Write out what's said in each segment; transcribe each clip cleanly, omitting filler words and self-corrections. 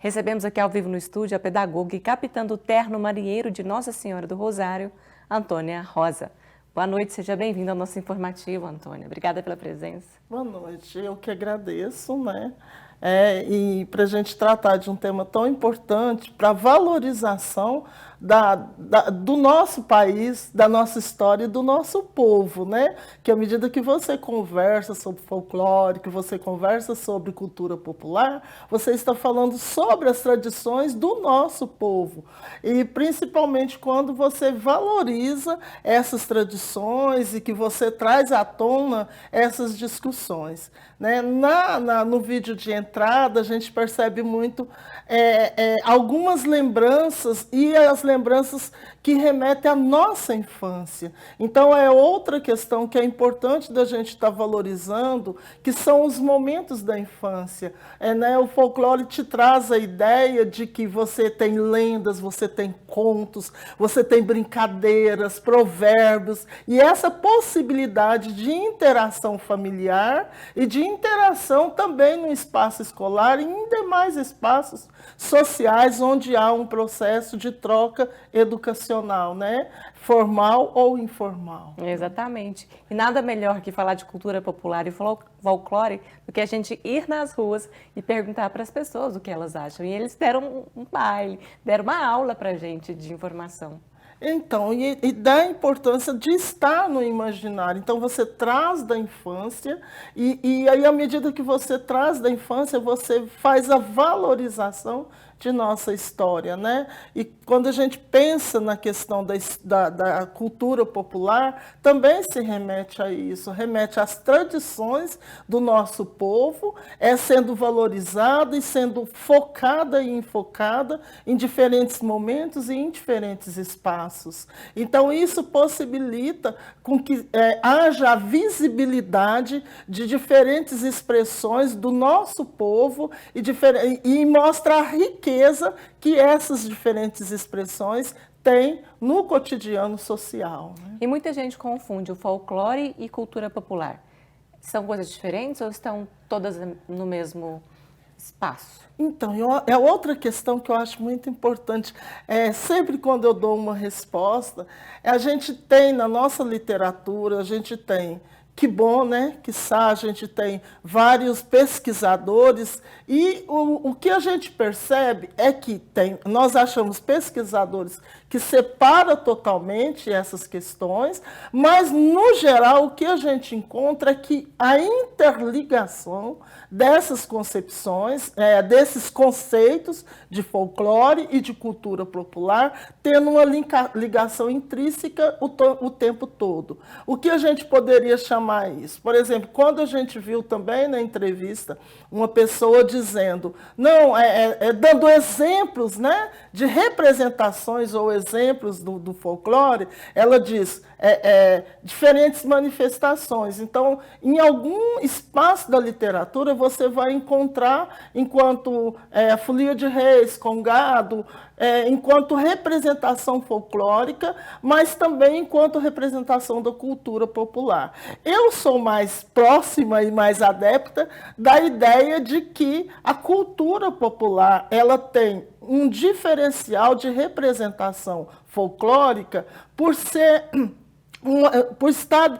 Recebemos aqui ao vivo no estúdio a pedagoga e capitã do terno marinheiro de Nossa Senhora do Rosário, Antônia Rosa. Boa noite, seja bem-vinda ao nosso informativo, Antônia. Obrigada pela presença. Boa noite, eu que agradeço, né? E para a gente tratar de um tema tão importante para a valorização do nosso país, da nossa história e do nosso povo, né? Que à medida que você conversa sobre folclore, que você conversa sobre cultura popular, você está falando sobre as tradições do nosso povo. E principalmente quando você valoriza essas tradições e que você traz à tona essas discussões. Né? No vídeo de entrada, a gente percebe muito algumas lembranças e as lembranças que remetem à nossa infância. Então, é outra questão que é importante da gente estar valorizando, que são os momentos da infância. Né? O folclore te traz a ideia de que você tem lendas, você tem contos, você tem brincadeiras, provérbios, e essa possibilidade de interação familiar e de interação também no espaço escolar e em demais espaços sociais onde há um processo de troca educacional, né? Formal ou informal. Exatamente. E nada melhor que falar de cultura popular e folclore do que a gente ir nas ruas e perguntar para as pessoas o que elas acham. E eles deram um baile, deram uma aula para a gente de informação. Então, e da importância de estar no imaginário. Então, você traz da infância, e aí, à medida que você traz da infância, você faz a valorização de nossa história, né? E quando a gente pensa na questão da cultura popular, também se remete a isso, remete às tradições do nosso povo, sendo valorizada e sendo focada e enfocada em diferentes momentos e em diferentes espaços. Então, isso possibilita com que haja a visibilidade de diferentes expressões do nosso povo e mostra a riqueza que essas diferentes expressões têm no cotidiano social. Né? E muita gente confunde o folclore e cultura popular. São coisas diferentes ou estão todas no mesmo espaço? Então, é outra questão que eu acho muito importante. Sempre quando eu dou uma resposta, a gente tem na nossa literatura, a gente tem, que bom, né? Quiçá a gente tem vários pesquisadores e o que a gente percebe é que nós achamos pesquisadores que separam totalmente essas questões, mas, no geral, o que a gente encontra é que a interligação dessas concepções, desses conceitos de folclore e de cultura popular, tendo uma ligação intrínseca o tempo todo. O que a gente poderia chamar isso? Por exemplo, quando a gente viu também na entrevista uma pessoa dizendo, dando exemplos, né, de representações ou exemplos do folclore, ela diz diferentes manifestações. Então, em algum espaço da literatura, você vai encontrar, enquanto folia de reis, congado, enquanto representação folclórica, mas também enquanto representação da cultura popular. Eu sou mais próxima e mais adepta da ideia de que a cultura popular ela tem um diferencial de representação folclórica por estar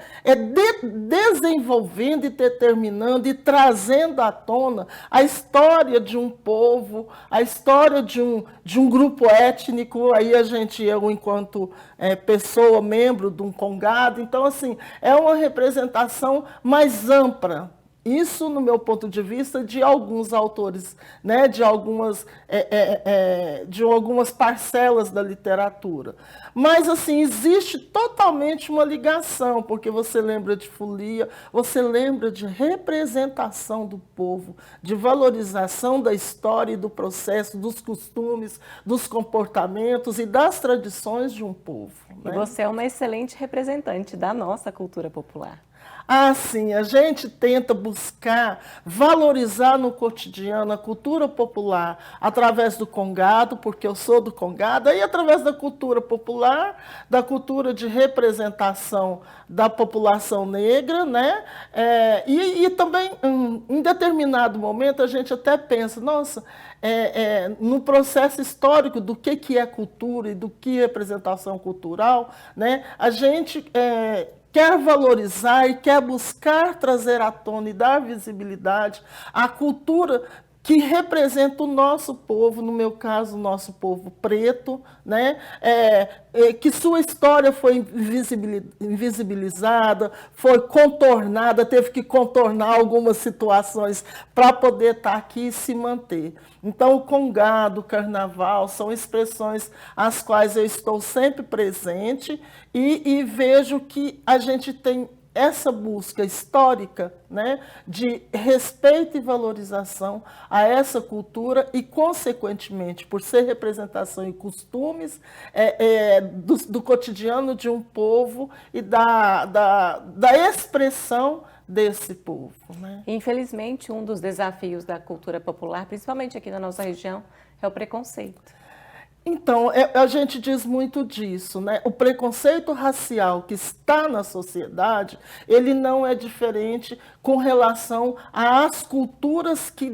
desenvolvendo e determinando e trazendo à tona a história de um povo, a história de um grupo étnico, aí eu enquanto pessoa, membro de um congado, então assim, é uma representação mais ampla. Isso, no meu ponto de vista, de alguns autores, né, de algumas parcelas da literatura. Mas, assim, existe totalmente uma ligação, porque você lembra de folia, você lembra de representação do povo, de valorização da história e do processo, dos costumes, dos comportamentos e das tradições de um povo. Né? E você é uma excelente representante da nossa cultura popular. Sim, a gente tenta buscar valorizar no cotidiano a cultura popular através do congado, porque eu sou do congado, e através da cultura popular, da cultura de representação da população negra, né? E também, em determinado momento, a gente até pensa, nossa, no processo histórico do que é cultura e do que é representação cultural, né, a gente quer valorizar e quer buscar trazer à tona e dar visibilidade à cultura que representa o nosso povo, no meu caso, o nosso povo preto, né? Que sua história foi invisibilizada, foi contornada, teve que contornar algumas situações para poder estar aqui e se manter. Então, o congado, o carnaval, são expressões às quais eu estou sempre presente e vejo que a gente tem essa busca histórica, né, de respeito e valorização a essa cultura e, consequentemente, por ser representação e costumes do cotidiano de um povo e da expressão desse povo. Né? Infelizmente, um dos desafios da cultura popular, principalmente aqui na nossa região, é o preconceito. Então, a gente diz muito disso, né? O preconceito racial que está na sociedade, ele não é diferente com relação às culturas que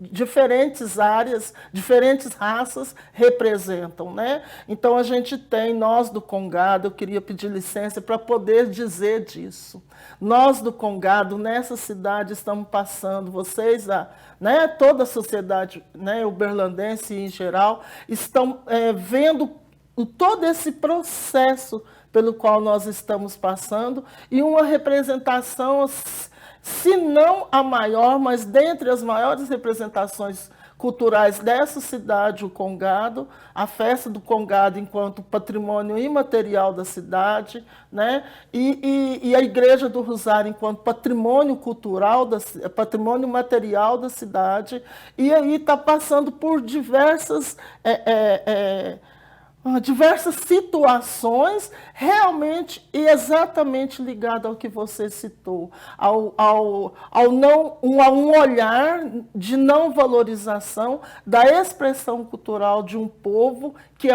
diferentes áreas, diferentes raças representam, né? Então, a gente tem, nós do Congado, eu queria pedir licença para poder dizer disso. Nós do Congado, nessa cidade, estamos passando, vocês, né, toda a sociedade, né, uberlandense em geral, estão vendo todo esse processo pelo qual nós estamos passando e uma representação, se não a maior, mas dentre as maiores representações culturais dessa cidade, o Congado, a festa do Congado enquanto patrimônio imaterial da cidade, né? E a Igreja do Rosário enquanto patrimônio cultural, patrimônio material da cidade, e aí está passando por diversas situações realmente e exatamente ligadas ao que você citou, a um olhar de não valorização da expressão cultural de um povo que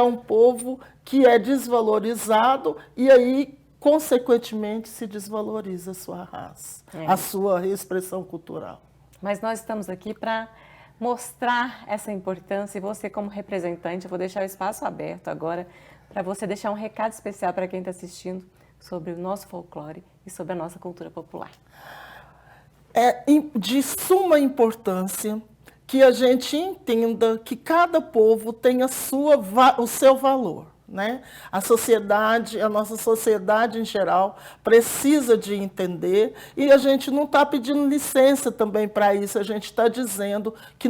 é desvalorizado e aí, consequentemente, se desvaloriza a sua raça, a sua expressão cultural. Mas nós estamos aqui para mostrar essa importância e você como representante, eu vou deixar o espaço aberto agora para você deixar um recado especial para quem está assistindo sobre o nosso folclore e sobre a nossa cultura popular. É de suma importância que a gente entenda que cada povo tem o seu valor. Né? A nossa sociedade em geral, precisa de entender e a gente não está pedindo licença também para isso, a gente está dizendo que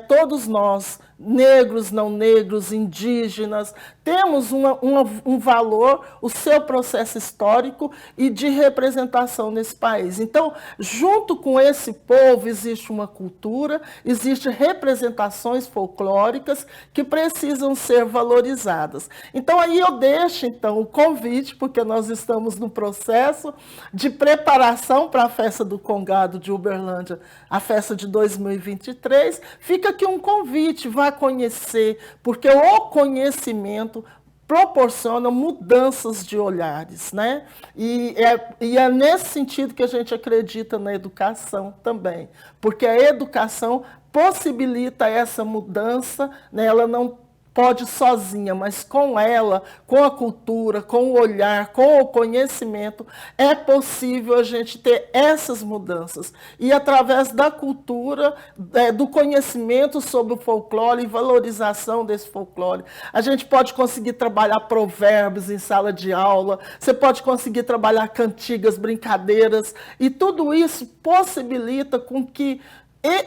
todos nós, negros, não negros, indígenas, temos um valor, o seu processo histórico e de representação nesse país. Então, junto com esse povo, existe uma cultura, existem representações folclóricas que precisam ser valorizadas. Então, aí eu deixo o convite, porque nós estamos no processo de preparação para a festa do Congado de Uberlândia, a festa de 2023. Fica aqui um convite, vá conhecer, porque o conhecimento proporciona mudanças de olhares, né? E é nesse sentido que a gente acredita na educação também, porque a educação possibilita essa mudança, né? Ela não pode sozinha, mas com ela, com a cultura, com o olhar, com o conhecimento, é possível a gente ter essas mudanças. E através da cultura, do conhecimento sobre o folclore e valorização desse folclore, a gente pode conseguir trabalhar provérbios em sala de aula, você pode conseguir trabalhar cantigas, brincadeiras, e tudo isso possibilita com que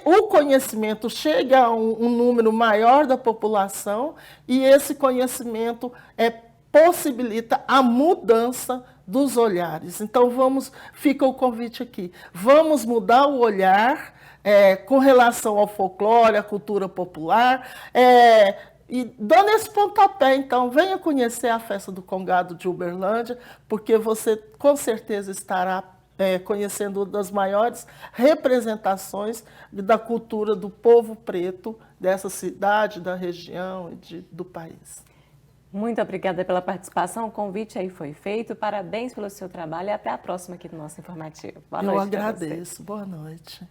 o conhecimento chega a um número maior da população e esse conhecimento possibilita a mudança dos olhares. Então, fica o convite aqui. Vamos mudar o olhar com relação ao folclore, à cultura popular. E dando esse pontapé, então, venha conhecer a festa do Congado de Uberlândia, porque você com certeza estará conhecendo uma das maiores representações da cultura do povo preto dessa cidade, da região e do país. Muito obrigada pela participação, o convite aí foi feito, parabéns pelo seu trabalho e até a próxima aqui do nosso informativo. Boa noite. Eu agradeço, boa noite.